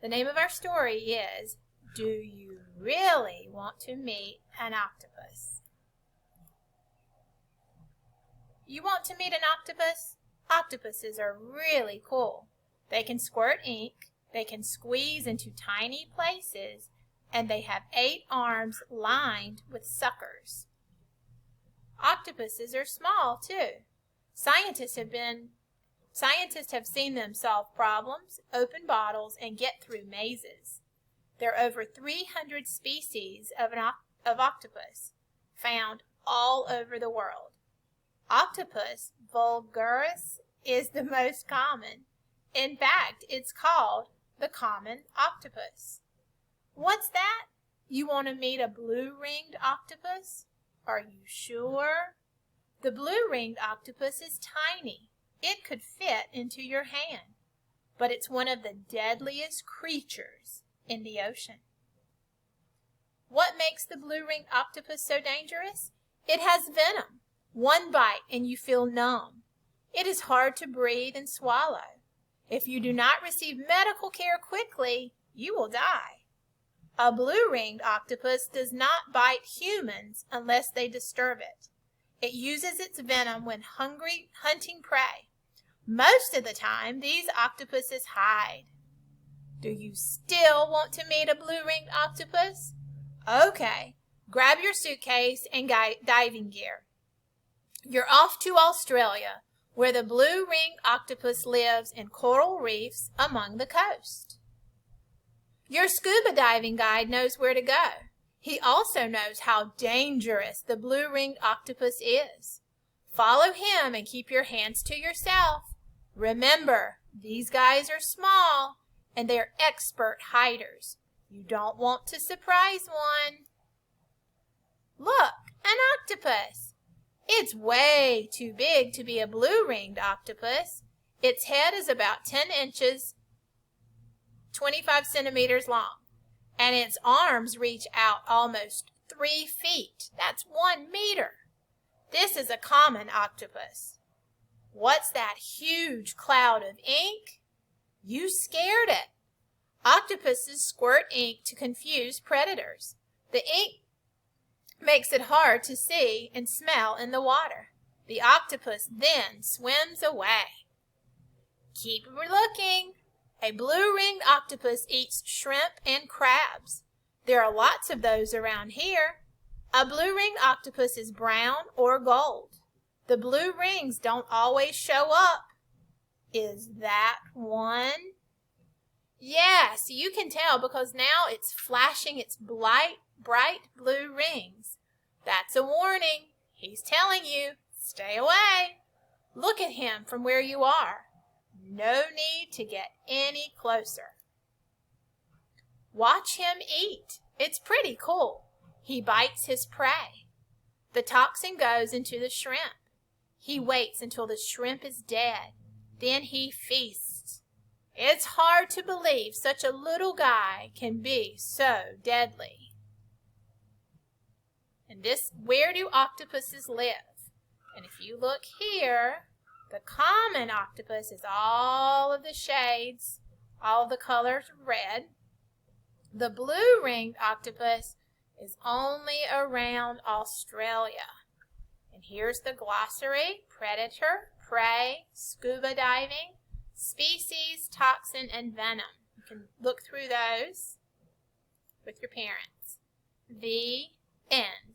The name of our story is, Do You Really Want to Meet an Octopus? You want to meet an octopus? Octopuses are really cool. They can squirt ink, they can squeeze into tiny places, and they have 8 arms lined with suckers. Octopuses are small, too. Scientists have seen them solve problems, open bottles, and get through mazes. There are over 300 species of octopus found all over the world. Octopus vulgaris is the most common. In fact, it's called the common octopus. What's that? You want to meet a blue-ringed octopus? Are you sure? The blue-ringed octopus is tiny. It could fit into your hand, but it's one of the deadliest creatures in the ocean. What makes the blue-ringed octopus so dangerous? It has venom. One bite and you feel numb. It is hard to breathe and swallow. If you do not receive medical care quickly, you will die. A blue-ringed octopus does not bite humans unless they disturb it. It uses its venom when hunting prey. Most of the time, these octopuses hide. Do you still want to meet a blue-ringed octopus? Okay, grab your suitcase and diving gear. You're off to Australia, where the blue-ringed octopus lives in coral reefs among the coast. Your scuba diving guide knows where to go. He also knows how dangerous the blue-ringed octopus is. Follow him and keep your hands to yourself. Remember, these guys are small and they're expert hiders. You don't want to surprise one. Look, an octopus. It's way too big to be a blue-ringed octopus. Its head is about 10 inches, 25 centimeters long, and its arms reach out almost 3 feet. That's 1 meter. This is a common octopus. What's that huge cloud of ink? You scared it. Octopuses squirt ink to confuse predators. The ink makes it hard to see and smell in the water. The octopus then swims away. Keep looking. A blue-ringed octopus eats shrimp and crabs. There are lots of those around here. A blue-ringed octopus is brown or gold. The blue rings don't always show up. Is that one? Yes, you can tell because now it's flashing its bright blue rings. That's a warning. He's telling you, stay away. Look at him from where you are. No need to get any closer. Watch him eat. It's pretty cool. He bites his prey. The toxin goes into the shrimp. He waits until the shrimp is dead. Then he feasts. It's hard to believe such a little guy can be so deadly. And where do octopuses live? And if you look here, the common octopus is all of the shades, all of the colors red. The blue-ringed octopus is only around Australia. And here's the glossary: predator, prey, scuba diving, species, toxin, and venom. You can look through those with your parents. The end.